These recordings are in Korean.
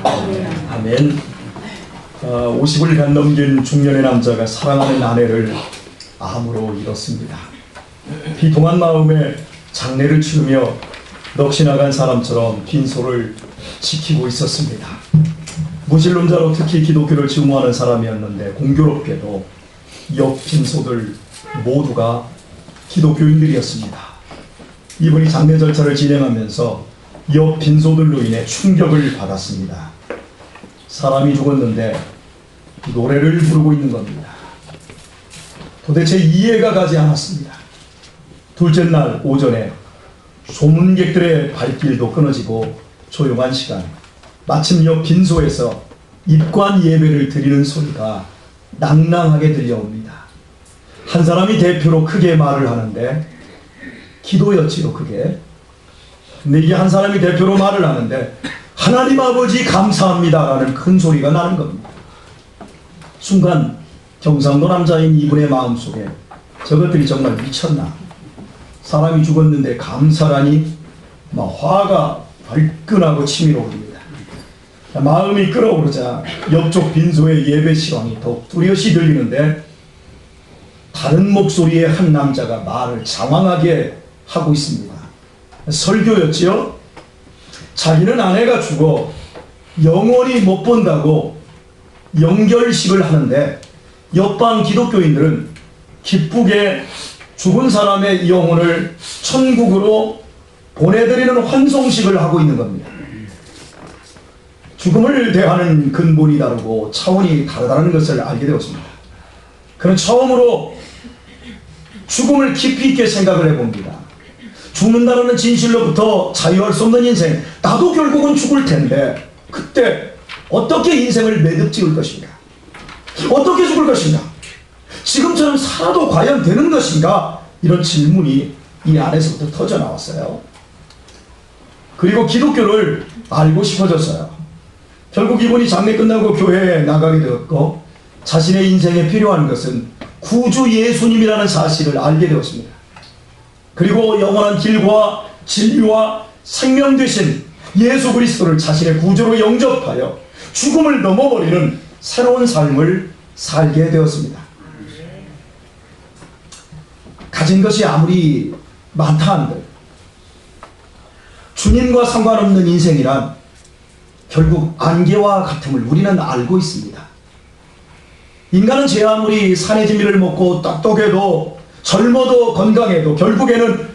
아멘. 50을 넘긴 중년의 남자가 사랑하는 아내를 암으로 잃었습니다. 비통한 마음에 장례를 치르며 넋이 나간 사람처럼 빈소를 지키고 있었습니다. 무신론자로 특히 기독교를 증오하는 사람이었는데 공교롭게도 옆 빈소들 모두가 기독교인들이었습니다. 이분이 장례 절차를 진행하면서 옆 빈소들로 인해 충격을 받았습니다. 사람이 죽었는데 노래를 부르고 있는 겁니다. 도대체 이해가 가지 않았습니다. 둘째 날 오전에 소문객들의 발길도 끊어지고 조용한 시간, 마침 옆 빈소에서 입관 예배를 드리는 소리가 낭낭하게 들려옵니다. 한 사람이 대표로 크게 말을 하는데, 기도였지요 그게. 근데 이게 한 사람이 대표로 말을 하는데 하나님 아버지 감사합니다 라는 큰 소리가 나는 겁니다. 순간 경상도 남자인 이분의 마음속에 저것들이 정말 미쳤나, 사람이 죽었는데 감사라니, 막 화가 발끈하고 치밀어 오릅니다. 마음이 끓어오르자 옆쪽 빈소의 예배 시황이 더욱 뚜렷이 들리는데, 다른 목소리의 한 남자가 말을 장황하게 하고 있습니다. 설교였지요? 자기는 아내가 죽어 영원히 못 본다고 영결식을 하는데, 옆방 기독교인들은 기쁘게 죽은 사람의 영혼을 천국으로 보내드리는 환송식을 하고 있는 겁니다. 죽음을 대하는 근본이 다르고 차원이 다르다는 것을 알게 되었습니다. 그는 처음으로 죽음을 깊이 있게 생각을 해봅니다. 죽는다는 진실로부터 자유할 수 없는 인생, 나도 결국은 죽을 텐데 그때 어떻게 인생을 매듭 지을 것인가, 어떻게 죽을 것인가, 지금처럼 살아도 과연 되는 것인가, 이런 질문이 이 안에서부터 터져나왔어요. 그리고 기독교를 알고 싶어졌어요. 결국 이분이 장례 끝나고 교회에 나가게 되었고, 자신의 인생에 필요한 것은 구주 예수님이라는 사실을 알게 되었습니다. 그리고 영원한 길과 진리와 생명 되신 예수 그리스도를 자신의 구주로 영접하여 죽음을 넘어버리는 새로운 삶을 살게 되었습니다. 가진 것이 아무리 많다 한들 주님과 상관없는 인생이란 결국 안개와 같음을 우리는 알고 있습니다. 인간은 제 아무리 산의 진미를 먹고 똑똑해도 젊어도 건강해도 결국에는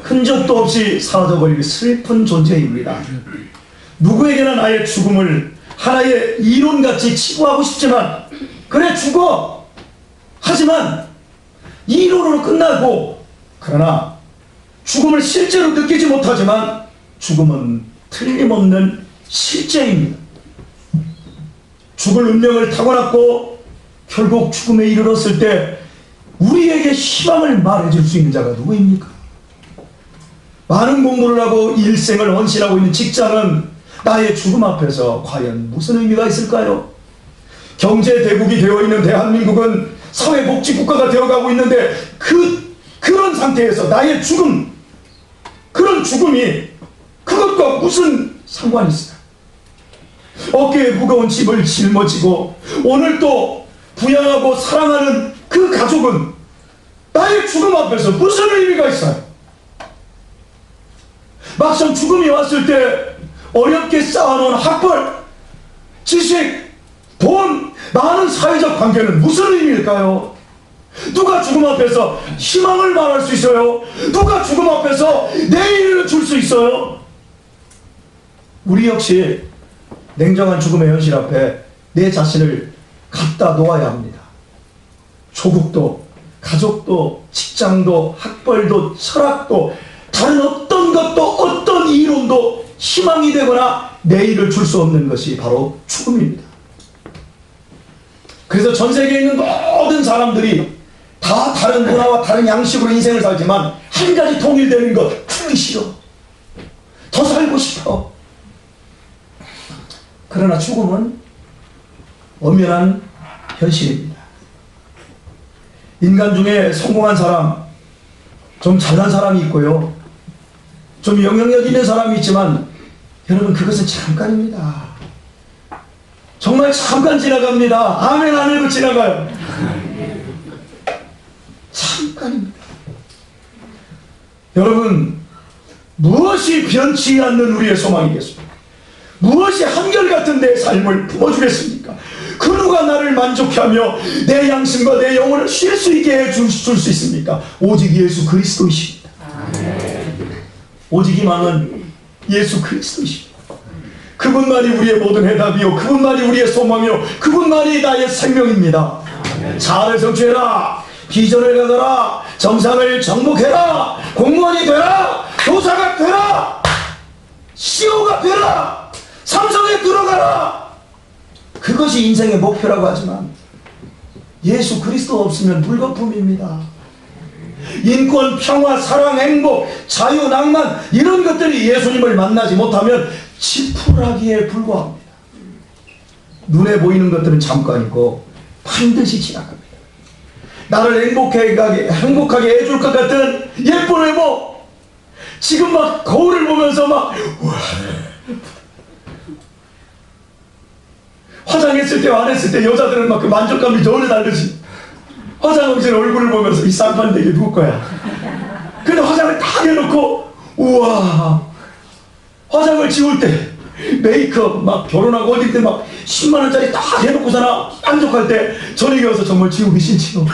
흔적도 없이 사라져버릴 슬픈 존재입니다. 누구에게나 나의 죽음을 하나의 이론같이 치부하고 싶지만, 그래 죽어! 하지만 이론으로 끝나고, 그러나 죽음을 실제로 느끼지 못하지만 죽음은 틀림없는 실제입니다. 죽을 운명을 타고났고 결국 죽음에 이르렀을 때 우리에게 희망을 말해줄 수 있는 자가 누구입니까? 많은 공부를 하고 일생을 헌신하고 있는 직장은 나의 죽음 앞에서 과연 무슨 의미가 있을까요? 경제 대국이 되어 있는 대한민국은 사회복지국가가 되어가고 있는데 그런 상태에서 나의 죽음, 그런 죽음이 그것과 무슨 상관이 있어요? 어깨에 무거운 짐을 짊어지고 오늘 또 부양하고 사랑하는 그 가족은 나의 죽음 앞에서 무슨 의미가 있어요? 막상 죽음이 왔을 때 어렵게 쌓아놓은 학벌, 지식, 돈, 많은 사회적 관계는 무슨 의미일까요? 누가 죽음 앞에서 희망을 말할 수 있어요? 누가 죽음 앞에서 내일을 줄 수 있어요? 우리 역시 냉정한 죽음의 현실 앞에 내 자신을 갖다 놓아야 합니다. 조국도, 가족도, 직장도, 학벌도, 철학도, 다른 어떤 것도, 어떤 이론도 희망이 되거나 내일을 줄 수 없는 것이 바로 죽음입니다. 그래서 전 세계에 있는 모든 사람들이 다 다른 문화와 다른 양식으로 인생을 살지만 한 가지 통일되는 것, 죽기 싫어. 더 살고 싶어. 그러나 죽음은 엄연한 현실입니다. 인간 중에 성공한 사람, 좀 잘난 사람이 있고요, 좀 영향력 있는 사람이 있지만 여러분 그것은 잠깐입니다. 정말 잠깐 지나갑니다. 아멘 안 해도 지나가요. 잠깐입니다. 여러분, 무엇이 변치 않는 우리의 소망이겠습니까? 무엇이 한결같은 내 삶을 품어주겠습니까? 그 누가 나를 만족하며 내 양심과 내 영혼을 쉴 수 있게 해줄 수 있습니까? 오직 예수 그리스도이십니다. 오직 희망은 예수 그리스도이십니다. 그분만이 우리의 모든 해답이요, 그분만이 우리의 소망이요, 그분만이 나의 생명입니다. 자아를 성취해라, 비전을 가져라, 정상을 정복해라, 공무원이 되라, 교사가 되라, CEO가 되라, 삼성에 들어가라. 그것이 인생의 목표라고 하지만 예수 그리스도 없으면 물거품입니다. 인권, 평화, 사랑, 행복, 자유, 낭만 이런 것들이 예수님을 만나지 못하면 지푸라기에 불과합니다. 눈에 보이는 것들은 잠깐이고 반드시 지나갑니다. 나를 행복하게 해줄 것 같은 예쁜 외모, 지금 막 거울을 보면서 막 우와, 화장했을 때와 안 했을 때 여자들은 막 그 만족감이 전혀 다르지. 화장하기 전에 얼굴을 보면서 이 쌍판 되게 누구 거야. 근데 화장을 딱 해놓고 우와, 화장을 지울 때 메이크업 막 결혼하고 어딜 때 막 10만원짜리 딱 해놓고서나 만족할 때 저녁에 와서 정말 지우기 싫지요.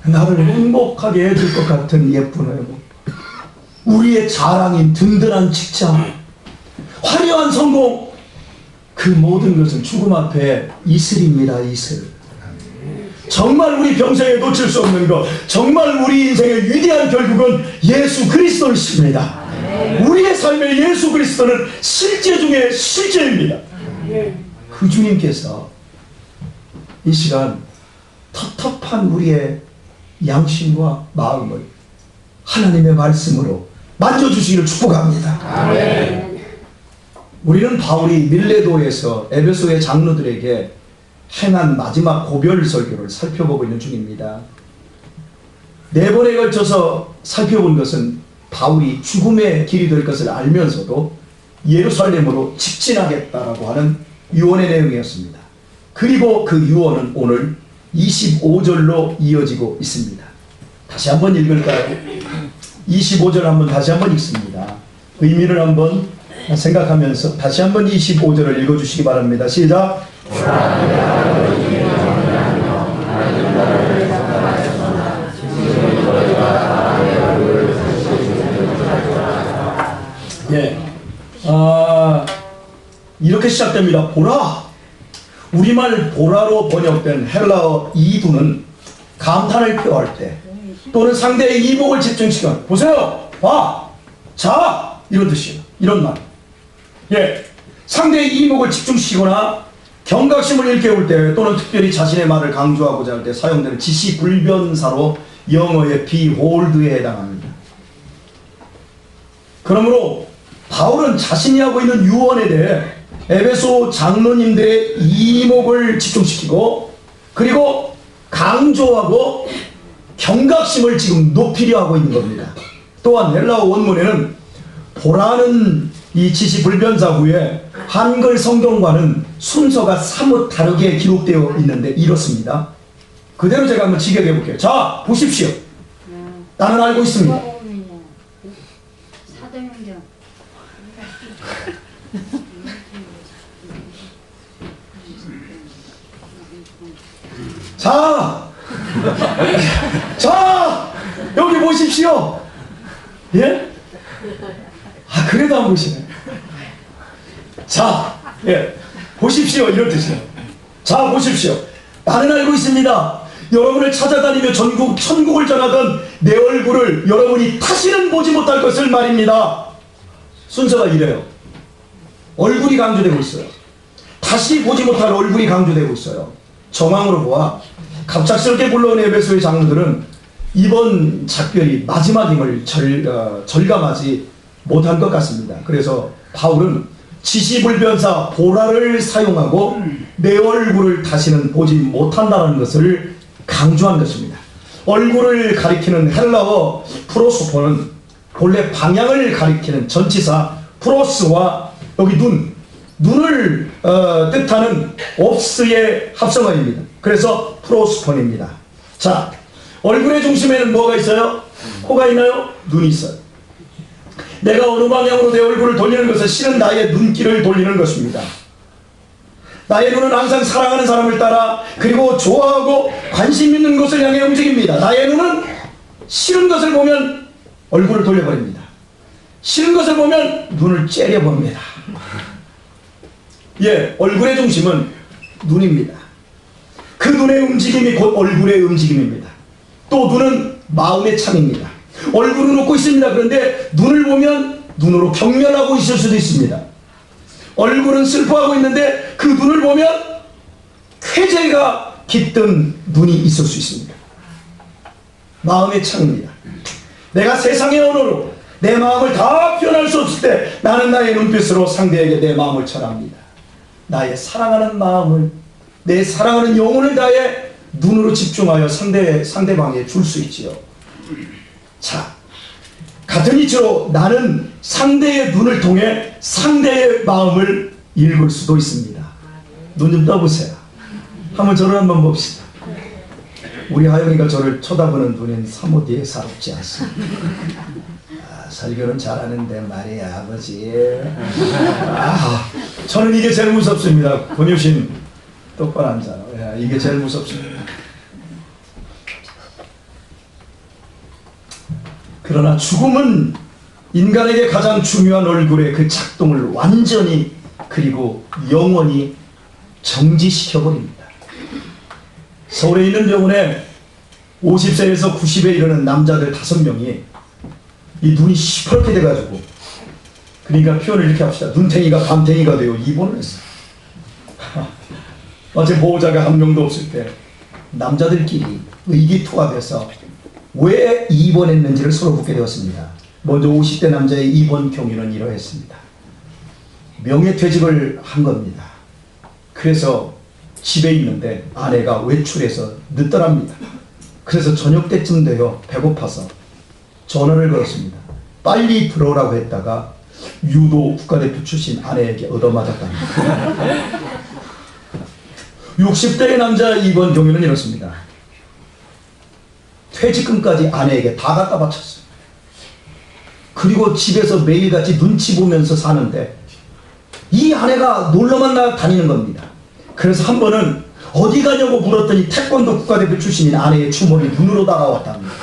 나를 행복하게 해줄 것 같은 예쁜 외모, 우리의 자랑인 든든한 직장, 화려한 성공, 그 모든 것은 죽음 앞에 이슬입니다. 이슬. 정말 우리 평생에 놓칠 수 없는 것, 정말 우리 인생의 위대한 결국은 예수 그리스도이십니다. 우리의 삶의 예수 그리스도는 실제 중에 실제입니다. 그 주님께서 이 시간 텁텁한 우리의 양심과 마음을 하나님의 말씀으로 만져주시기를 축복합니다. 아멘. 우리는 바울이 밀레도에서 에베소의 장로들에게 행한 마지막 고별 설교를 살펴보고 있는 중입니다. 4번에 걸쳐서 살펴본 것은 바울이 죽음의 길이 될 것을 알면서도 예루살렘으로 직진하겠다라고 하는 유언의 내용이었습니다. 그리고 그 유언은 오늘 25절로 이어지고 있습니다. 다시 한번 읽을까요? 25절 한번 다시 한번 읽습니다. 의미를 한번 생각하면서 다시 한번 25절을 읽어주시기 바랍니다. 시작! 예, 이렇게 시작됩니다. 보라! 우리말 보라로 번역된 헬라어 이두는 감탄을 표할 때 또는 상대의 이목을 집중시켜 보세요! 봐! 자! 이런 뜻이에요. 이런 말. 예, 상대의 이목을 집중시키거나 경각심을 일깨울 때 또는 특별히 자신의 말을 강조하고자 할 때 사용되는 지시불변사로 영어의 be hold에 해당합니다. 그러므로 바울은 자신이 하고 있는 유언에 대해 에베소 장로님들의 이목을 집중시키고 그리고 강조하고 경각심을 지금 높이려 하고 있는 겁니다. 또한 헬라어 원문에는 보라는 이 지시불변사 후에 한글 성경과는 순서가 사뭇 다르게 기록되어 있는데 이렇습니다. 그대로 제가 한번 직역해 볼게요. 자, 보십시오. 나는 알고 있습니다. 자, 자, 여기 보십시오. 예? 아, 그래도 안 보시네. 자, 예, 보십시오. 이런 뜻이에요. 자, 보십시오. 나는 알고 있습니다. 여러분을 찾아다니며 천국을 전하던 내 얼굴을 여러분이 다시는 보지 못할 것을 말입니다. 순서가 이래요. 얼굴이 강조되고 있어요. 다시 보지 못할 얼굴이 강조되고 있어요. 정황으로 보아 갑작스럽게 불러온 에베소의 장로들은 이번 작별이 마지막임을 절감하지 못한 것 같습니다. 그래서 바울은 지시불변사 보라를 사용하고 내 얼굴을 다시는 보지 못한다는 것을 강조한 것입니다. 얼굴을 가리키는 헬라어 프로소포는 본래 방향을 가리키는 전치사 프로스와 여기 눈을 뜻하는 옵스의 합성어입니다. 그래서 프로스폰입니다. 자, 얼굴의 중심에는 뭐가 있어요? 코가 있나요? 눈이 있어요. 내가 어느 방향으로 내 얼굴을 돌리는 것은 실은 나의 눈길을 돌리는 것입니다. 나의 눈은 항상 사랑하는 사람을 따라 그리고 좋아하고 관심 있는 것을 향해 움직입니다. 나의 눈은 싫은 것을 보면 얼굴을 돌려버립니다. 싫은 것을 보면 눈을 째려봅니다. 예, 얼굴의 중심은 눈입니다. 그 눈의 움직임이 곧 얼굴의 움직임입니다. 또 눈은 마음의 창입니다. 얼굴은 웃고 있습니다. 그런데 눈을 보면 눈으로 경멸하고 있을 수도 있습니다. 얼굴은 슬퍼하고 있는데 그 눈을 보면 쾌재가 깃든 눈이 있을 수 있습니다. 마음의 창입니다. 내가 세상의 언어로 내 마음을 다 표현할 수 없을 때 나는 나의 눈빛으로 상대에게 내 마음을 전합니다. 나의 사랑하는 마음을, 내 사랑하는 영혼을 다해 눈으로 집중하여 상대방에 줄 수 있지요. 자, 같은 이치로 나는 상대의 눈을 통해 상대의 마음을 읽을 수도 있습니다. 눈 좀 떠보세요. 한번 저를 한번 봅시다. 우리 하영이가 저를 쳐다보는 눈은 사뭇 예사롭지 않습니다. 설교는 잘하는데 말이야 아버지. 저는 이게 제일 무섭습니다. 권유신 똑바로 앉아요. 이게 제일 무섭습니다. 그러나 죽음은 인간에게 가장 중요한 얼굴의 그 작동을 완전히 그리고 영원히 정지시켜버립니다. 서울에 있는 병원에 50세에서 90에 이르는 남자들 5명이 이 눈이 시퍼렇게 돼가지고, 그러니까 표현을 이렇게 합시다. 눈탱이가 밤탱이가 되어 입원을 했어요. 마치 보호자가 한 명도 없을 때 남자들끼리 의기투합해서 왜 입원했는지를 서로 묻게 되었습니다. 먼저 50대 남자의 입원 경위는 이러했습니다. 명예퇴직을 한 겁니다. 그래서 집에 있는데 아내가 외출해서 늦더랍니다. 그래서 저녁 때쯤 되어 배고파서 전화를 걸었습니다. 빨리 들어오라고 했다가 유도 국가대표 출신 아내에게 얻어맞았답니다. 60대의 남자 입원 경우는 이렇습니다. 퇴직금까지 아내에게 다 갖다 바쳤어요. 그리고 집에서 매일같이 눈치 보면서 사는데 이 아내가 놀러만 다니는 겁니다. 그래서 한 번은 어디 가냐고 물었더니 태권도 국가대표 출신인 아내의 주먹이 눈으로 다가왔답니다.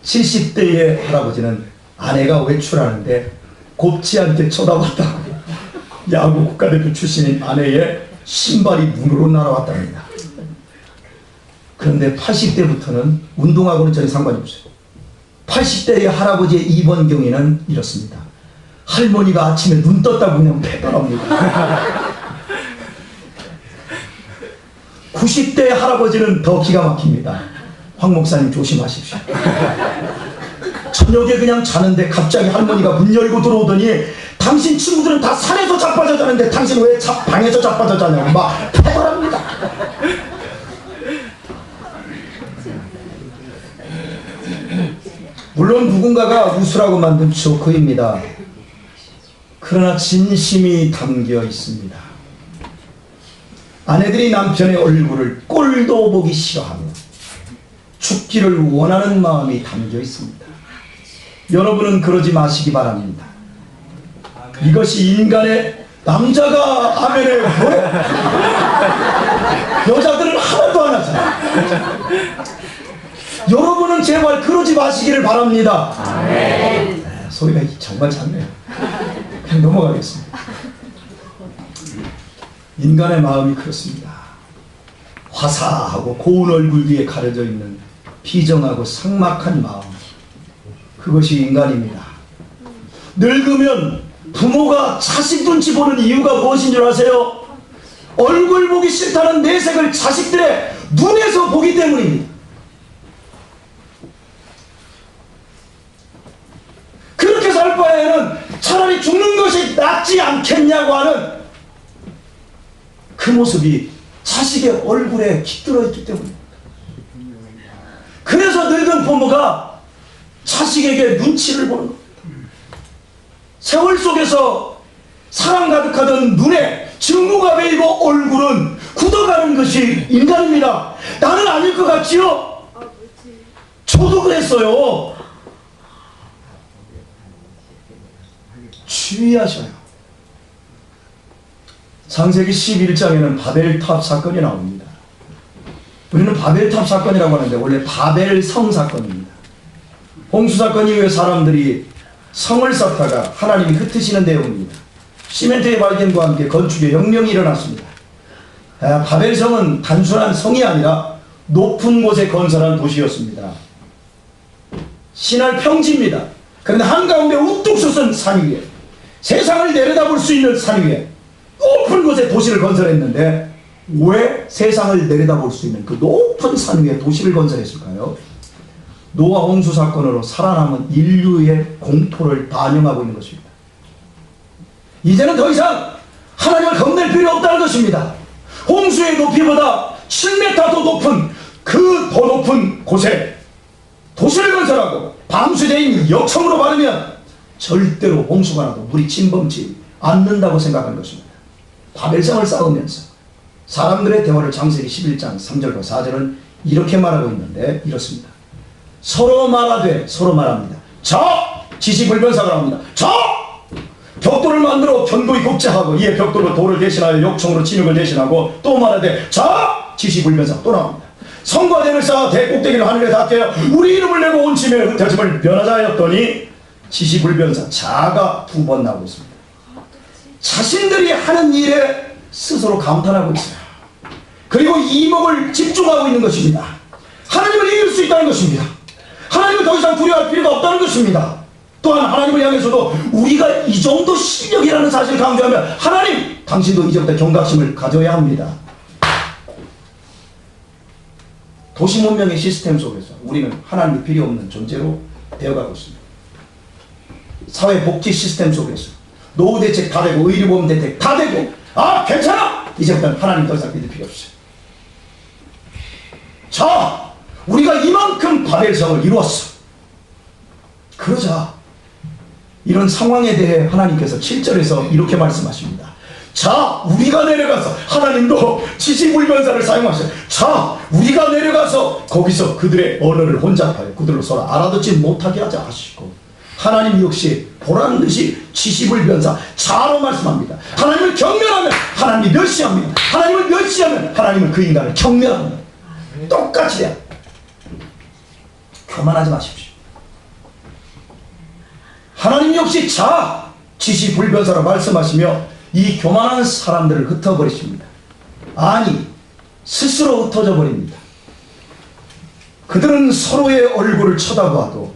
70대의 할아버지는 아내가 외출하는데 곱지 않게 쳐다봤다고 야구 국가대표 출신인 아내의 신발이 눈으로 날아왔답니다. 그런데 80대부터는 운동하고는 전혀 상관이 없어요. 80대의 할아버지의 입원 경위는 이렇습니다. 할머니가 아침에 눈 떴다고 그냥 패더랍니다. 90대 할아버지는 더 기가 막힙니다. 황 목사님 조심하십시오. 저녁에 그냥 자는데 갑자기 할머니가 문 열고 들어오더니 당신 친구들은 다 산에서 자빠져 자는데 당신 왜 방에서 자빠져 자냐고 막 패더랍니다. 물론 누군가가 웃으라고 만든 조크입니다. 그러나 진심이 담겨 있습니다. 아내들이 남편의 얼굴을 꼴도 보기 싫어하며 죽기를 원하는 마음이 담겨 있습니다. 여러분은 그러지 마시기 바랍니다. 이것이 인간의, 남자가 아멘에 뭐래? 여자들은 하나도 안 하잖아요. 여러분은 제발 그러지 마시기를 바랍니다. 아멘. 소리가 정말 작네요. 그냥 넘어가겠습니다. 인간의 마음이 그렇습니다. 화사하고 고운 얼굴 위에 가려져 있는 비정하고 삭막한 마음, 그것이 인간입니다. 늙으면 부모가 자식 눈치 보는 이유가 무엇인 줄 아세요? 얼굴 보기 싫다는 내색을 자식들의 눈에서 보기 때문입니다. 그렇게 살 바에는 차라리 죽는 것이 낫지 않겠냐고 하는 그 모습이 자식의 얼굴에 깃들어 있기 때문입니다. 그래서 늙은 부모가 자식에게 눈치를 보는 겁니다. 세월 속에서 사랑 가득하던 눈에 증오가 배이고 얼굴은 굳어가는 것이 인간입니다. 나는 아닐 것 같지요? 저도 그랬어요. 주의하셔요. 창세기 11장에는 바벨탑 사건이 나옵니다. 우리는 바벨탑 사건이라고 하는데 원래 바벨성 사건입니다. 홍수 사건 이후에 사람들이 성을 쌓다가 하나님이 흩으시는 내용입니다. 시멘트의 발견과 함께 건축의 혁명이 일어났습니다. 바벨성은 단순한 성이 아니라 높은 곳에 건설한 도시였습니다. 신할 평지입니다. 그런데 한가운데 우뚝 솟은 산 위에, 세상을 내려다볼 수 있는 산 위에 높은 곳에 도시를 건설했는데 왜 세상을 내려다볼 수 있는 그 높은 산 위에 도시를 건설했을까요? 노아 홍수 사건으로 살아남은 인류의 공포를 반영하고 있는 것입니다. 이제는 더 이상 하나님을 겁낼 필요 없다는 것입니다. 홍수의 높이보다 7m 더 높은 그 더 높은 곳에 도시를 건설하고 방수대인 역청으로 바르면 절대로 홍수가 나도 물이 침범치 않는다고 생각하는 것입니다. 바벨성을 쌓으면서 사람들의 대화를 창세기 11장 3절과 4절은 이렇게 말하고 있는데 이렇습니다. 서로 말합니다. 자! 지시불변사가 나옵니다. 자! 벽돌을 만들어 견고히 곡제하고 이에 벽돌로 돌을 대신하여 욕청으로 진흙을 대신하고 또 말하되 자! 지시불변사가 또 나옵니다. 성과 대를 쌓아 대꼭대기를 하늘에 닿게 우리 이름을 내고 온 짐에 흩어짐을 변하자 하였더니 지시불변사 자가 2번 나오고 있습니다. 자신들이 하는 일에 스스로 감탄하고 있어요. 그리고 이목을 집중하고 있는 것입니다. 하나님을 이길 수 있다는 것입니다. 하나님을 더 이상 두려워할 필요가 없다는 것입니다. 또한 하나님을 향해서도 우리가 이 정도 실력이라는 사실을 강조하면 하나님, 당신도 이제부터 경각심을 가져야 합니다. 도시 문명의 시스템 속에서 우리는 하나님이 필요 없는 존재로 되어가고 있습니다. 사회복지 시스템 속에서 노후 대책 다 되고 의료보험 대책 다 되고 괜찮아! 이제부터는 하나님 더 이상 믿을 필요 없어요. 자, 우리가 이만큼 바벨성을 이루었어. 그러자 이런 상황에 대해 하나님께서 7절에서 이렇게 말씀하십니다. 자, 우리가 내려가서 하나님도 지시불변사를 사용하셔요. 자, 우리가 내려가서 거기서 그들의 언어를 혼잡하여 그들로 서로 알아듣지 못하게 하자 하시고 하나님 역시 보란듯이 지시불변사 자로 말씀합니다. 하나님을 경멸하면 하나님이 멸시합니다. 하나님을 멸시하면 하나님은 그 인간을 경멸합니다. 똑같이 돼요. 교만하지 마십시오. 하나님 역시 자, 지시불변사로 말씀하시며 이 교만한 사람들을 흩어버리십니다. 아니, 스스로 흩어져 버립니다. 그들은 서로의 얼굴을 쳐다봐도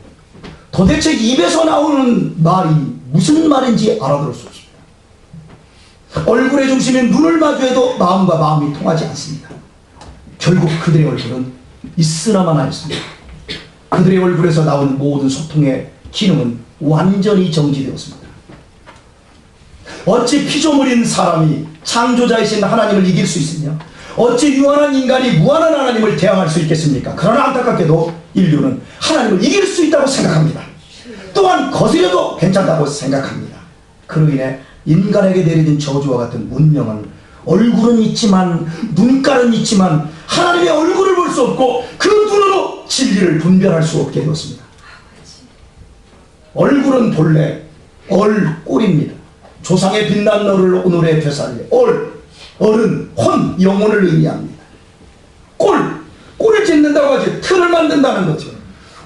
도대체 입에서 나오는 말이 무슨 말인지 알아들을 수 없습니다. 얼굴의 중심인 눈을 마주해도 마음과 마음이 통하지 않습니다. 결국 그들의 얼굴은 있으나만 하였습니다. 그들의 얼굴에서 나온 모든 소통의 기능은 완전히 정지되었습니다. 어찌 피조물인 사람이 창조자이신 하나님을 이길 수 있으며 어찌 유한한 인간이 무한한 하나님을 대항할 수 있겠습니까? 그러나 안타깝게도 인류는 하나님을 이길 수 있다고 생각합니다. 또한 거스려도 괜찮다고 생각합니다. 그로 인해 인간에게 내려진 저주와 같은 운명은 얼굴은 있지만 눈깔은 있지만 하나님의 얼굴을 볼 수 없고 그 눈으로 진리를 분별할 수 없게 되었습니다. 얼굴은 본래 얼꼴입니다. 조상의 빛난 너를 오늘의 되살려. 얼은 혼, 영혼을 의미합니다. 꼴을 짓는다고 하죠. 틀을 만든다는 거죠.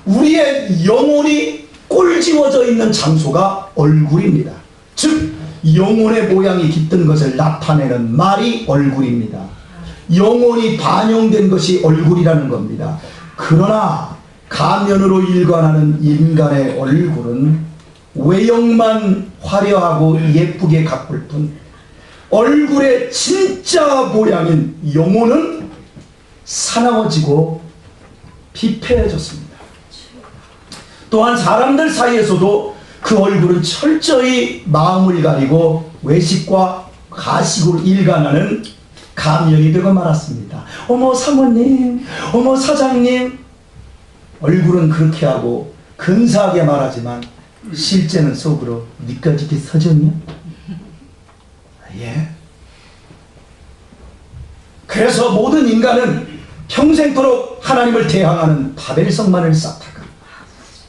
우리의 영혼이 꼴지워져 있는 장소가 얼굴입니다. 즉 영혼의 모양이 깃든 것을 나타내는 말이 얼굴입니다. 영혼이 반영된 것이 얼굴이라는 겁니다. 그러나 가면으로 일관하는 인간의 얼굴은 외형만 화려하고 예쁘게 가꿀 뿐 얼굴의 진짜 모양인 영혼은 사나워지고 피폐해졌습니다. 또한 사람들 사이에서도 그 얼굴은 철저히 마음을 가리고 외식과 가식으로 일관하는 가면이 되고 말았습니다. 어머 사모님, 어머 사장님. 얼굴은 그렇게 하고 근사하게 말하지만 실제는 속으로 니까지 이렇게 서졌냐? 예. 그래서 모든 인간은 평생토록 하나님을 대항하는 바벨성만을 쌓다가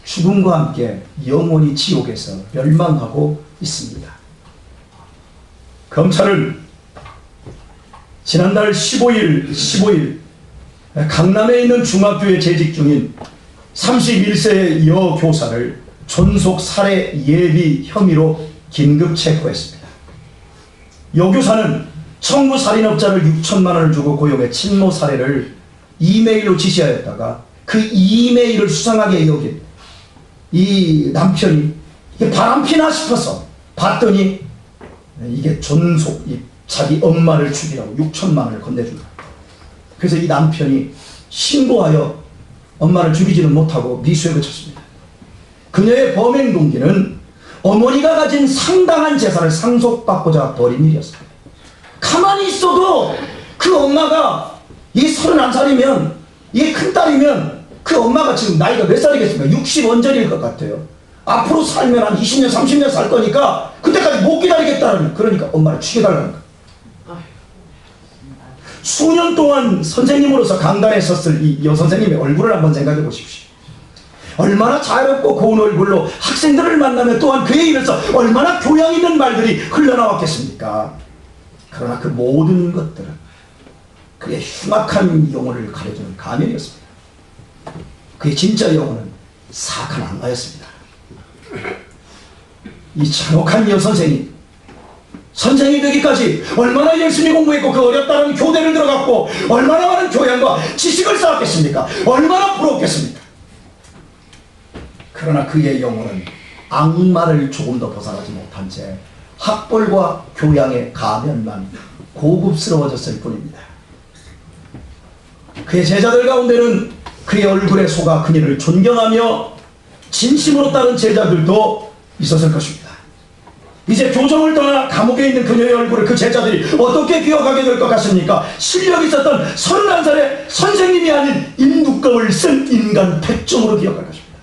죽음과 함께 영원히 지옥에서 멸망하고 있습니다. 검찰은 지난달 15일 강남에 있는 중학교에 재직 중인 31세의 여교사를 존속 살해 예비 혐의로 긴급 체포했습니다. 여교사는 청부 살인업자를 6천만 원을 주고 고용해 친모 살해를 이메일로 지시하였다가 그 이메일을 수상하게 여긴 이 남편이 이게 바람피나 싶어서 봤더니 이게 존속 자기 엄마를 죽이라고 6천만 원을 건네준다. 그래서 이 남편이 신고하여 엄마를 죽이지는 못하고 미수에 그쳤습니다. 그녀의 범행 동기는 어머니가 가진 상당한 재산을 상속받고자 벌인 일이었습니다. 가만히 있어도 그 엄마가 이 31살이면 이 큰딸이면 그 엄마가 지금 나이가 몇 살이겠습니까? 60 언저리일 것 같아요. 앞으로 살면 한 20년 30년 살 거니까 그때까지 못 기다리겠다는, 그러니까 엄마를 죽여달라는 거예요. 수년 동안 선생님으로서 강단에 섰을 이 여선생님의 얼굴을 한번 생각해 보십시오. 얼마나 자유롭고 고운 얼굴로 학생들을 만나면 또한 그의 입에서 얼마나 교양 있는 말들이 흘러나왔겠습니까? 그러나 그 모든 것들은 그의 흉악한 영혼을 가려주는 가면이었습니다. 그의 진짜 영혼은 사악한 악마였습니다. 이 잔혹한 여선생이 선생이 되기까지 얼마나 열심히 공부했고 그 어렵다는 교대를 들어갔고 얼마나 많은 교양과 지식을 쌓았겠습니까? 얼마나 부러웠겠습니까? 그러나 그의 영혼은 악마를 조금 더 벗어나지 못한 채 학벌과 교양의 가면만 고급스러워졌을 뿐입니다. 그의 제자들 가운데는 그의 얼굴에 속아 그녀를 존경하며 진심으로 따른 제자들도 있었을 것입니다. 이제 교정을 떠나 감옥에 있는 그녀의 얼굴을 그 제자들이 어떻게 기억하게 될 것 같습니까? 실력이 있었던 31살의 선생님이 아닌 인두껍을 쓴 인간 백종으로 기억할 것입니다.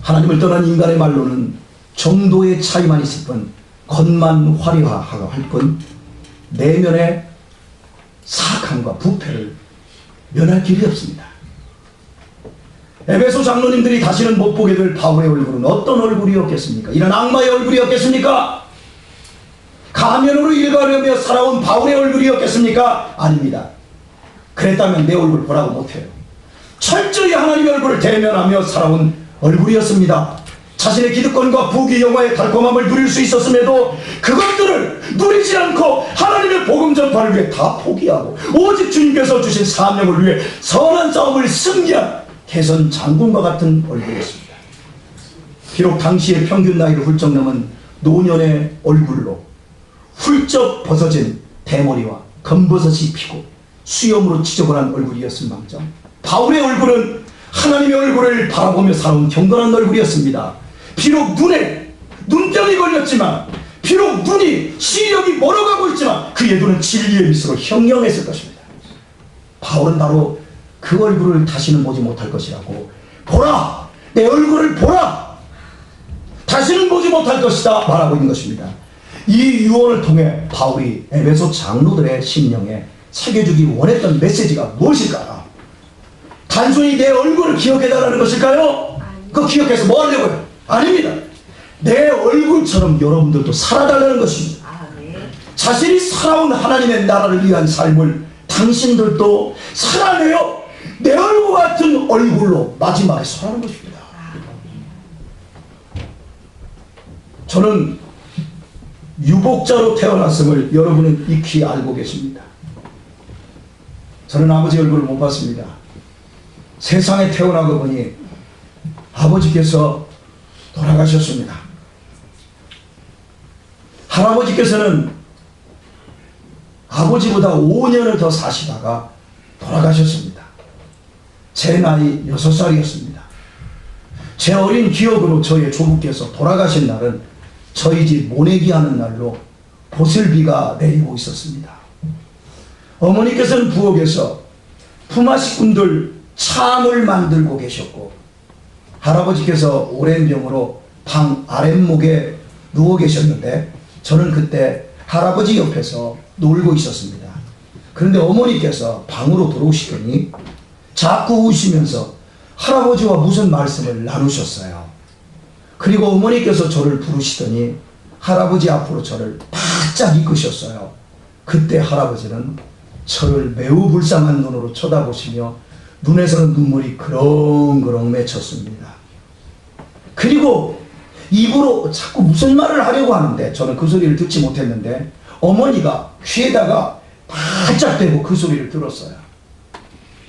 하나님을 떠난 인간의 말로는 정도의 차이만 있을 뿐, 겉만 화려할 뿐, 내면의 사악함과 부패를 면할 길이 없습니다. 에베소 장로님들이 다시는 못 보게 될 바울의 얼굴은 어떤 얼굴이었겠습니까? 이런 악마의 얼굴이었겠습니까? 가면으로 일가려며 살아온 바울의 얼굴이었겠습니까? 아닙니다. 그랬다면 내 얼굴 보라고 못해요. 철저히 하나님의 얼굴을 대면하며 살아온 얼굴이었습니다. 자신의 기득권과 부귀 영화의 달콤함을 누릴 수 있었음에도 그것들을 누리지 않고 하나님의 복음 전파를 위해 다 포기하고 오직 주님께서 주신 사명을 위해 선한 싸움을 승리한 개선 장군과 같은 얼굴이었습니다. 비록 당시의 평균 나이를 훌쩍 넘은 노년의 얼굴로 훌쩍 벗어진 대머리와 검버섯이 피고 수염으로 지저분한 얼굴이었을 망정, 바울의 얼굴은 하나님의 얼굴을 바라보며 살아온 경건한 얼굴이었습니다. 비록 눈에 눈병이 걸렸지만, 비록 눈이 시력이 멀어가고 있지만 그의 눈은 진리의 미소로 형령했을 것입니다. 바울은 바로 그 얼굴을 다시는 보지 못할 것이라고, 보라! 내 얼굴을 보라! 다시는 보지 못할 것이다 말하고 있는 것입니다. 이 유언을 통해 바울이 에베소 장로들의 심령에 새겨주기 원했던 메시지가 무엇일까요? 단순히 내 얼굴을 기억해달라는 것일까요? 그거 기억해서 뭐 하려고요? 아닙니다. 내 얼굴처럼 여러분들도 살아달라는 것입니다. 자신이 살아온 하나님의 나라를 위한 삶을 당신들도 살아내요. 내 얼굴 같은 얼굴로 마지막에 서라는 것입니다. 저는 유복자로 태어났음을 여러분은 익히 알고 계십니다. 저는 아버지 얼굴을 못 봤습니다. 세상에 태어나고 보니 아버지께서 돌아가셨습니다. 할아버지께서는 아버지보다 5년을 더 사시다가 돌아가셨습니다. 제 나이 6살이었습니다. 제 어린 기억으로 저의 조부께서 돌아가신 날은 저희 집 모내기 하는 날로 보슬비가 내리고 있었습니다. 어머니께서는 부엌에서 품앗이꾼들 참을 만들고 계셨고, 할아버지께서 오랜 병으로 방 아랫목에 누워 계셨는데 저는 그때 할아버지 옆에서 놀고 있었습니다. 그런데 어머니께서 방으로 들어오시더니 자꾸 우시면서 할아버지와 무슨 말씀을 나누셨어요. 그리고 어머니께서 저를 부르시더니 할아버지 앞으로 저를 바짝 이끄셨어요. 그때 할아버지는 저를 매우 불쌍한 눈으로 쳐다보시며 눈에서는 눈물이 그렁그렁 맺혔습니다. 그리고 입으로 자꾸 무슨 말을 하려고 하는데 저는 그 소리를 듣지 못했는데 어머니가 귀에다가 바짝 대고 그 소리를 들었어요.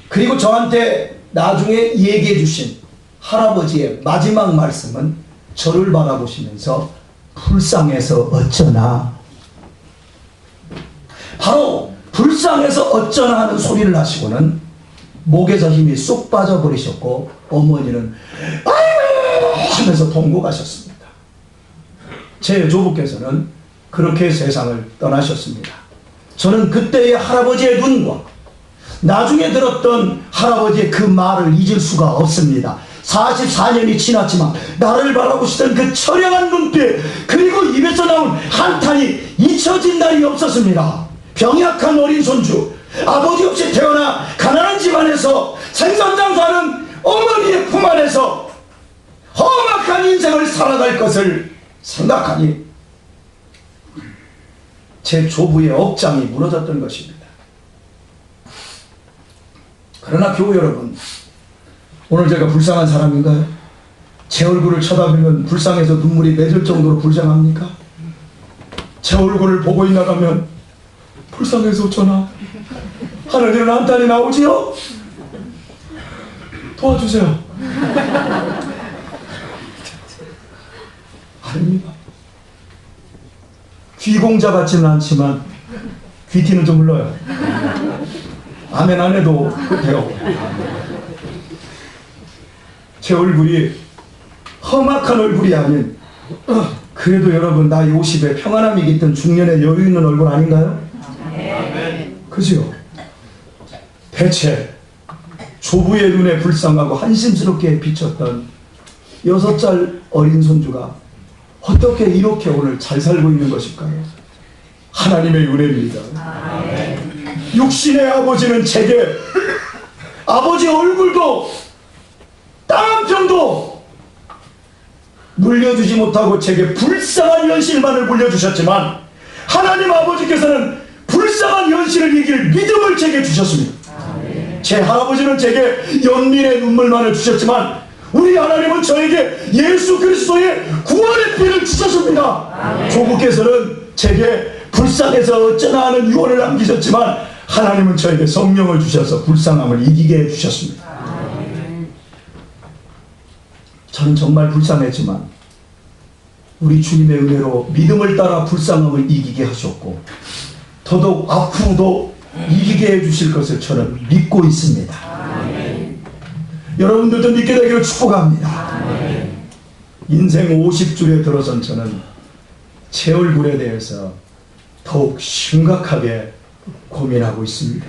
그리고 저한테 나중에 얘기해 주신 할아버지의 마지막 말씀은 저를 바라보시면서 불쌍해서 어쩌나, 바로 불쌍해서 어쩌나 하는 소리를 하시고는 목에서 힘이 쏙 빠져버리셨고 어머니는 아이고 하면서 통곡하셨습니다. 제 조부께서는 그렇게 세상을 떠나셨습니다. 저는 그때의 할아버지의 눈과 나중에 들었던 할아버지의 그 말을 잊을 수가 없습니다. 44년이 지났지만 나를 바라보시던 그 처량한 눈빛, 그리고 입에서 나온 한탄이 잊혀진 날이 없었습니다. 병약한 어린 손주, 아버지 없이 태어나 가난한 집안에서 생선장사하는 어머니의 품 안에서 험악한 인생을 살아갈 것을 생각하니 제 조부의 억장이 무너졌던 것입니다. 그러나 교우 여러분, 오늘 제가 불쌍한 사람인가요? 제 얼굴을 쳐다보면 불쌍해서 눈물이 맺을 정도로 불쌍합니까? 제 얼굴을 보고 있나가면 불쌍해서 어쩌나 하늘에는 한탄이 나오지요? 도와주세요. 아닙니다. 귀공자 같지는 않지만 귀티는 좀 흘러요. 아멘 안 해도 돼요. 제 얼굴이 험악한 얼굴이 아닌, 그래도 여러분 나이 50에 평안함이 깃든 중년의 여유 있는 얼굴 아닌가요? 그죠? 대체 조부의 눈에 불쌍하고 한심스럽게 비쳤던 6살 어린 손주가 어떻게 이렇게 오늘 잘 살고 있는 것일까요? 하나님의 은혜입니다. 육신의 아버지는 제게 아버지 얼굴도 땅 한 평도 물려주지 못하고 제게 불쌍한 현실만을 물려주셨지만 하나님 아버지께서는 불쌍한 현실을 이길 믿음을 제게 주셨습니다. 제 할아버지는 제게 연민의 눈물만을 주셨지만 우리 하나님은 저에게 예수 그리스도의 구원의 피를 주셨습니다. 조부께서는 제게 불쌍해서 어쩌나 하는 유언을 남기셨지만 하나님은 저에게 성령을 주셔서 불쌍함을 이기게 해주셨습니다. 저는 정말 불쌍했지만 우리 주님의 은혜로 믿음을 따라 불쌍함을 이기게 하셨고 더더욱 앞으로도 이기게 해주실 것을 저는 믿고 있습니다. 여러분들도 믿게 되기를 축복합니다. 인생 50줄에 들어선 저는 제 얼굴에 대해서 더욱 심각하게 고민하고 있습니다.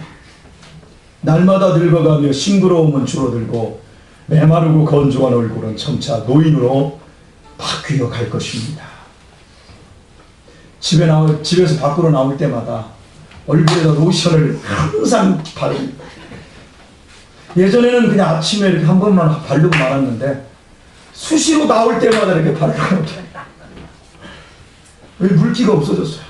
날마다 늙어가며 싱그러움은 줄어들고 메마르고 건조한 얼굴은 점차 노인으로 바뀌어 갈 것입니다. 집에서 밖으로 나올 때마다 얼굴에다 로션을 항상 바릅니다. 예전에는 그냥 아침에 이렇게 한 번만 바르고 말았는데 수시로 나올 때마다 이렇게 바르고 왜 물기가 없어졌어요?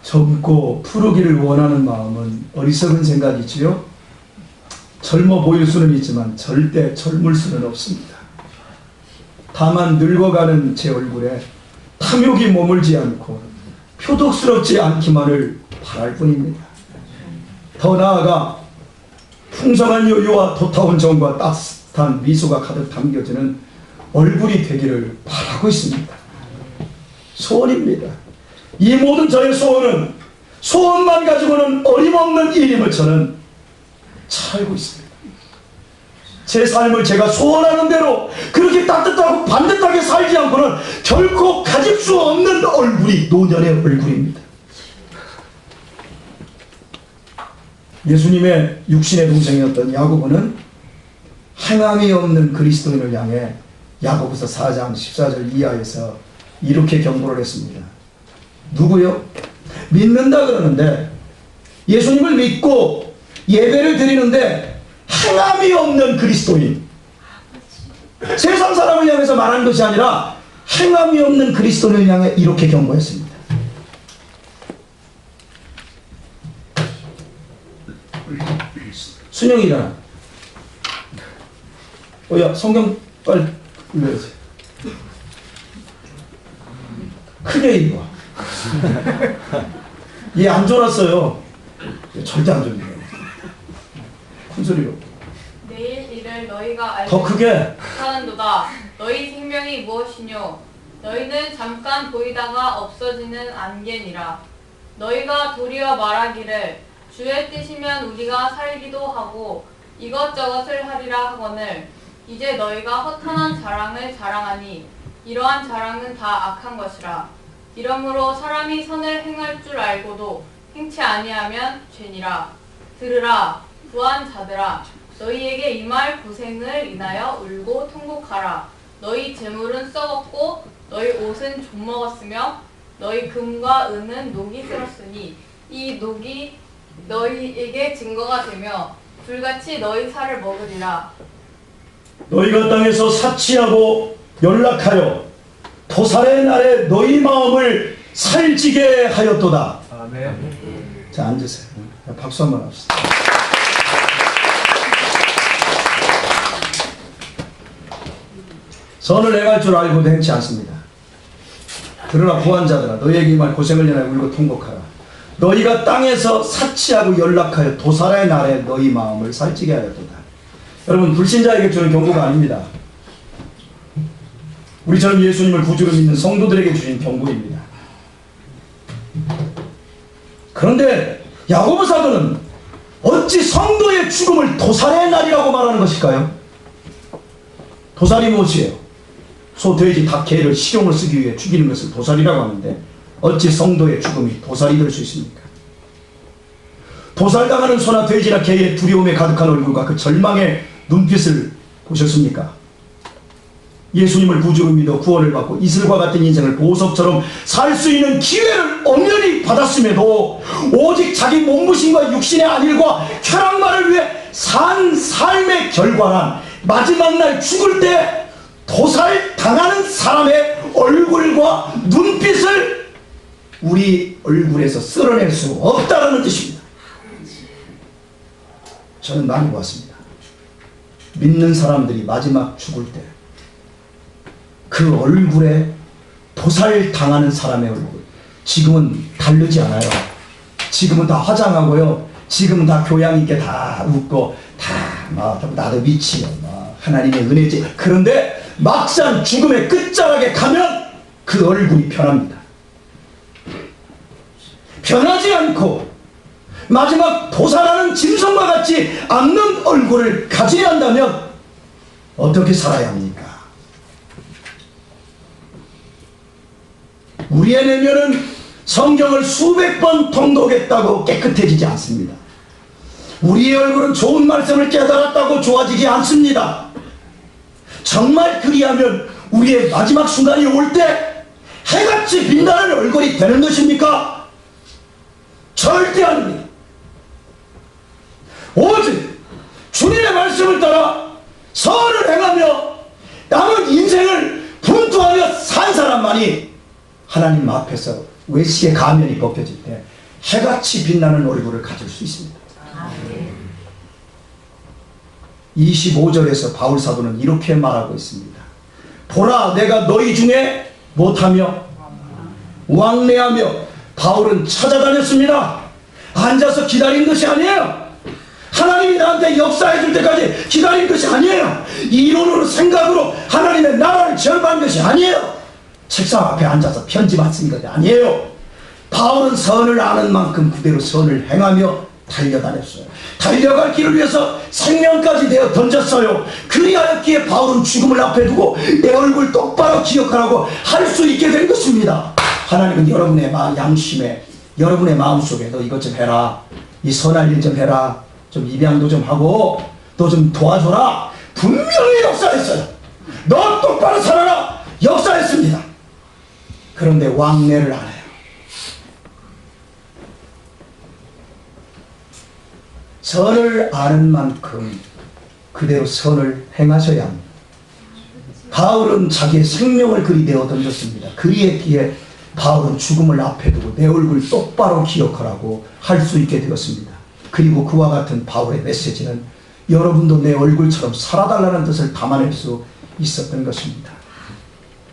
젊고 푸르기를 원하는 마음은 어리석은 생각이지요. 젊어 보일 수는 있지만 절대 젊을 수는 없습니다. 다만 늙어가는 제 얼굴에 탐욕이 머물지 않고 표독스럽지 않기만을 바랄 뿐입니다. 더 나아가 풍성한 여유와 도타운 정과 따뜻한 미소가 가득 담겨지는 얼굴이 되기를 바라고 있습니다. 소원입니다. 이 모든 저의 소원은 소원만 가지고는 어림없는 일임을 저는 잘 알고 있습니다. 제 삶을 제가 소원하는 대로 그렇게 따뜻하고 반듯하게 살지 않고는 결코 가질 수 없는 얼굴이 노년의 얼굴입니다. 예수님의 육신의 동생이었던 야고보는 행함이 없는 그리스도인을 향해 야고보서 4장 14절 이하에서 이렇게 경고를 했습니다. 누구요? 믿는다 그러는데, 예수님을 믿고 예배를 드리는데 행함이 없는 그리스도인, 세상 사람을 향해서 말하는 것이 아니라 행함이 없는 그리스도인을 향해 이렇게 경고했습니다. 순영이 일어나. 야, 성경 빨리 읽어야지. 크게 읽어. 얘 안 졸았어요. 절대 안 졸리네. 큰 소리로. 내일 이를 너희가 알지 더 크게. 못하는도다. 너희 생명이 무엇이뇨? 너희는 잠깐 보이다가 없어지는 안개니라. 너희가 도리어 말하기를 주의 뜻이면 우리가 살기도 하고 이것저것을 하리라 하거늘 이제 너희가 허탄한 자랑을 자랑하니 이러한 자랑은 다 악한 것이라. 이러므로 사람이 선을 행할 줄 알고도 행치 아니하면 죄니라. 들으라 부한 자들아, 너희에게 임할 고생을 인하여 울고 통곡하라. 너희 재물은 썩었고 너희 옷은 좀먹었으며 너희 금과 은은 녹이 슬었으니 이 녹이 너희에게 증거가 되며 불같이 너희 살을 먹으리라. 너희가 땅에서 사치하고 연락하여 도살의 날에 너희 마음을 살찌게 하였도다. 아멘. 자, 앉으세요. 박수 한번 합시다. 선을 행할 줄 알고도 행치 않습니다. 그러나 부한 자들아, 너희에게 임할 고생을 인하여 울고 통곡하라. 너희가 땅에서 사치하고 연락하여 도살의 날에 너희 마음을 살찌게 하였도다. 여러분, 불신자에게 주는 경고가 아닙니다. 우리처럼 예수님을 구주로 믿는 성도들에게 주신 경고입니다. 그런데 야고보 사도는 어찌 성도의 죽음을 도살의 날이라고 말하는 것일까요? 도살이 무엇이에요? 소, 돼지, 닭, 개를 식용을 쓰기 위해 죽이는 것을 도살이라고 하는데 어찌 성도의 죽음이 도살이 될 수 있습니까? 도살당하는 소나 돼지나 개의 두려움에 가득한 얼굴과 그 절망의 눈빛을 보셨습니까? 예수님을 구주로 믿어 구원을 받고 이슬과 같은 인생을 보석처럼 살 수 있는 기회를 엄연히 받았음에도 오직 자기 몸부심과 육신의 안일과 쾌락만을 위해 산 삶의 결과란 마지막 날 죽을 때 도살 당하는 사람의 얼굴과 눈빛을 우리 얼굴에서 쓸어낼 수 없다는 뜻입니다. 저는 많이 보았습니다. 믿는 사람들이 마지막 죽을 때 그 얼굴에 도살 당하는 사람의 얼굴, 지금은 다르지 않아요. 지금은 다 화장하고요. 지금은 다 교양 있게 다 웃고 나도 미치요. 하나님의 은혜지. 그런데 막상 죽음의 끝자락에 가면 그 얼굴이 변합니다. 변하지 않고 마지막 도살하는 짐승과 같이 않는 얼굴을 가져야 한다면 어떻게 살아야 합니까? 우리의 내면은 성경을 수백 번 통독했다고 깨끗해지지 않습니다. 우리의 얼굴은 좋은 말씀을 깨달았다고 좋아지지 않습니다. 정말 그리하면 우리의 마지막 순간이 올 때 해같이 빛나는 얼굴이 되는 것입니까? 절대 아닙니다. 오직 주님의 말씀을 따라 선을 행하며 남은 인생을 분투하며 산 사람만이 하나님 앞에서 외식의 가면이 벗겨질 때 해같이 빛나는 얼굴을 가질 수 있습니다. 25절에서 바울 사도는 이렇게 말하고 있습니다. 보라, 내가 너희 중에 못하며 왕래하며. 바울은 찾아다녔습니다. 앉아서 기다린 것이 아니에요. 하나님이 나한테 역사해 줄 때까지 기다린 것이 아니에요. 이론으로 생각으로 하나님의 나라를 절반한 것이 아니에요. 책상 앞에 앉아서 편지만 쓴 것이 아니에요. 바울은 선을 아는 만큼 그대로 선을 행하며 달려다녔어요. 달려갈 길을 위해서 생명까지 내어 던졌어요. 그리하였기에 바울은 죽음을 앞에 두고 내 얼굴 똑바로 기억하라고 할 수 있게 된 것입니다. 하나님은 여러분의 양심에, 여러분의 마음속에 너 이것 좀 해라, 이 선할 일 좀 해라, 좀 입양도 좀 하고 너 좀 도와줘라, 분명히 역사했어요. 너 똑바로 살아라. 역사했습니다. 그런데 왕래를 안 해요. 선을 아는 만큼 그대로 선을 행하셔야 합니다. 바울은 자기의 생명을 그리 내어 던졌습니다. 그리했기에 바울은 죽음을 앞에 두고 내 얼굴 똑바로 기억하라고 할 수 있게 되었습니다. 그리고 그와 같은 바울의 메시지는 여러분도 내 얼굴처럼 살아달라는 뜻을 담아낼 수 있었던 것입니다.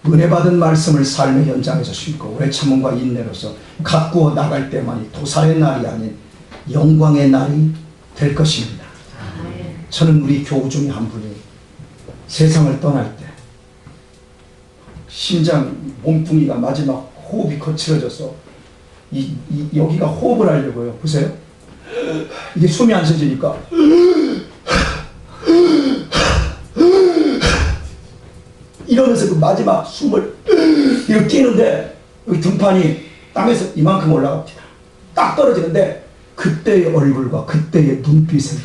은혜 받은 말씀을 삶의 현장에서 심고 오래 참음과 인내로서 가꾸어 나갈 때만이 도살의 날이 아닌 영광의 날이 될 것입니다. 저는 우리 교우 중에 한 분이 세상을 떠날 때 심장 몸뚱이가 마지막 호흡이 거칠어져서 여기가 호흡을 하려고요. 보세요. 이게 숨이 안 쉬어지니까 이러면서 그 마지막 숨을 이렇게 뛰는데 여기 등판이 땅에서 이만큼 올라갑니다. 딱 떨어지는데 그때의 얼굴과 그때의 눈빛을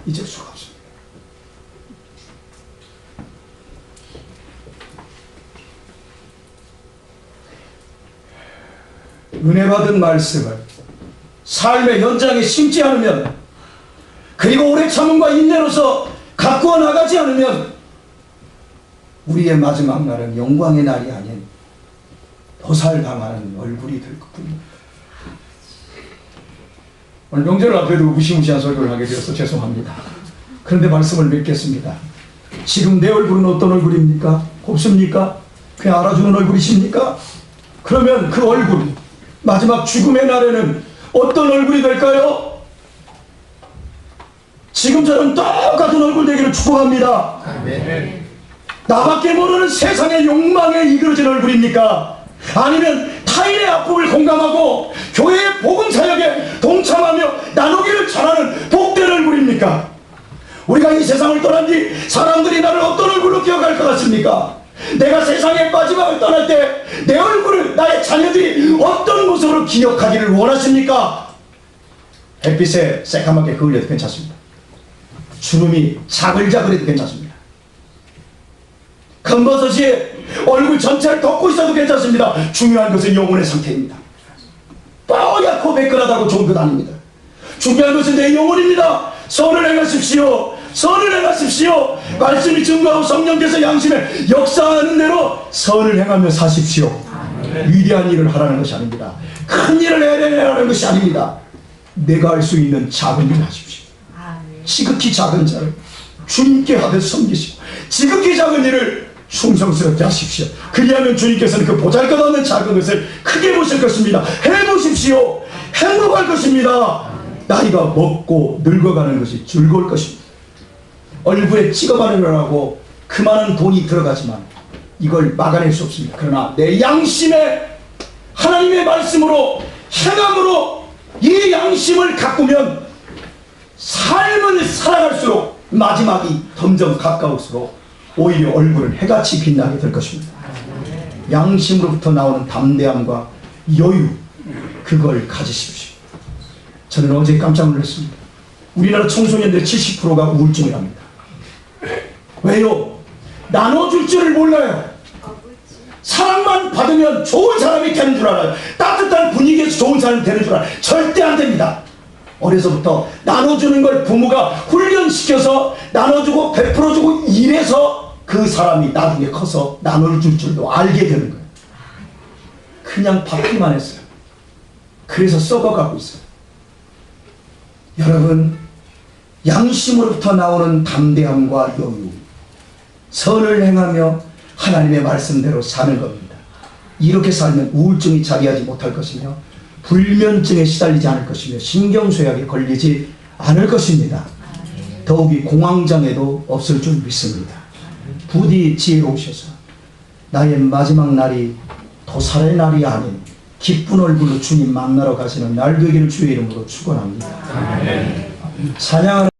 잊을 수가 없습니다. 은혜 받은 말씀을 삶의 현장에 심지 않으면, 그리고 오래 참음과 인내로서 가꾸어 나가지 않으면 우리의 마지막 날은 영광의 날이 아닌 도살당하는 얼굴이 될 것뿐입니다. 오늘 명절 앞에도 무시무시한 설교를 하게 되어서 죄송합니다. 그런데 말씀을 맺겠습니다. 지금 내 얼굴은 어떤 얼굴입니까? 곱습니까? 그냥 알아주는 얼굴이십니까? 그러면 그 얼굴, 마지막 죽음의 날에는 어떤 얼굴이 될까요? 지금처럼 똑같은 얼굴 되기를 축복합니다. 아멘. 나밖에 모르는 세상의 욕망에 이끌어진 얼굴입니까? 아니면 타인의 아픔을 공감하고 교회의 복음 사역에 동참하며 나누기를 잘하는 복된 얼굴입니까? 우리가 이 세상을 떠난 뒤 사람들이 나를 어떤 얼굴로 기억할 것 같습니까? 내가 세상의 마지막을 떠날 때 내 얼굴을 나의 자녀들이 어떤 모습으로 기억하기를 원하십니까? 햇빛에 새까맣게 그을려도 괜찮습니다. 주름이 자글자글해도 괜찮습니다. 검버섯이 얼굴 전체를 덮고 있어도 괜찮습니다. 중요한 것은 영혼의 상태입니다. 뽀얗고 매끈하다고 좋은 것 아닙니다. 중요한 것은 내 영혼입니다. 선을 행하십시오. 선을 행하십시오. 말씀이 증거하고 성령께서 양심에 역사하는 대로 선을 행하며 사십시오. 위대한 일을 하라는 것이 아닙니다. 큰 일을 해내라는 것이 아닙니다. 내가 할 수 있는 작은 일을 하십시오. 지극히 작은 자를 주님께 하듯 섬기시고 지극히 작은 일을 충성스럽게 하십시오. 그리하면 주님께서는 그 보잘것없는 작은 것을 크게 보실 것입니다. 해보십시오. 행복할 것입니다. 나이가 먹고 늙어가는 것이 즐거울 것입니다. 얼굴에 찍어바르려고 그 많은 돈이 들어가지만 이걸 막아낼 수 없습니다. 그러나 내 양심에 하나님의 말씀으로 행함으로 이 양심을 가꾸면 삶을 살아갈수록 마지막이 점점 가까울수록 오히려 얼굴은 해같이 빛나게 될 것입니다. 양심으로부터 나오는 담대함과 여유, 그걸 가지십시오. 저는 어제 깜짝 놀랐습니다. 우리나라 청소년들의 70%가 우울증이랍니다. 왜요? 나눠줄 줄을 몰라요. 사랑만 받으면 좋은 사람이 되는 줄 알아요. 따뜻한 분위기에서 좋은 사람이 되는 줄 알아요. 절대 안 됩니다. 어려서부터 나눠주는 걸 부모가 훈련시켜서 나눠주고 베풀어주고 이래서 그 사람이 나중에 커서 나눠줄 줄도 알게 되는 거예요. 그냥 받기만 했어요. 그래서 썩어가고 있어요. 여러분, 양심으로부터 나오는 담대함과 여유, 선을 행하며 하나님의 말씀대로 사는 겁니다. 이렇게 살면 우울증이 자리하지 못할 것이며 불면증에 시달리지 않을 것이며 신경쇠약에 걸리지 않을 것입니다. 더욱이 공황장애도 없을 줄 믿습니다. 부디 지혜로우셔서 나의 마지막 날이 도살의 날이 아닌 기쁜 얼굴로 주님 만나러 가시는 날 되기를 주의 이름으로 축원합니다. 찬양하는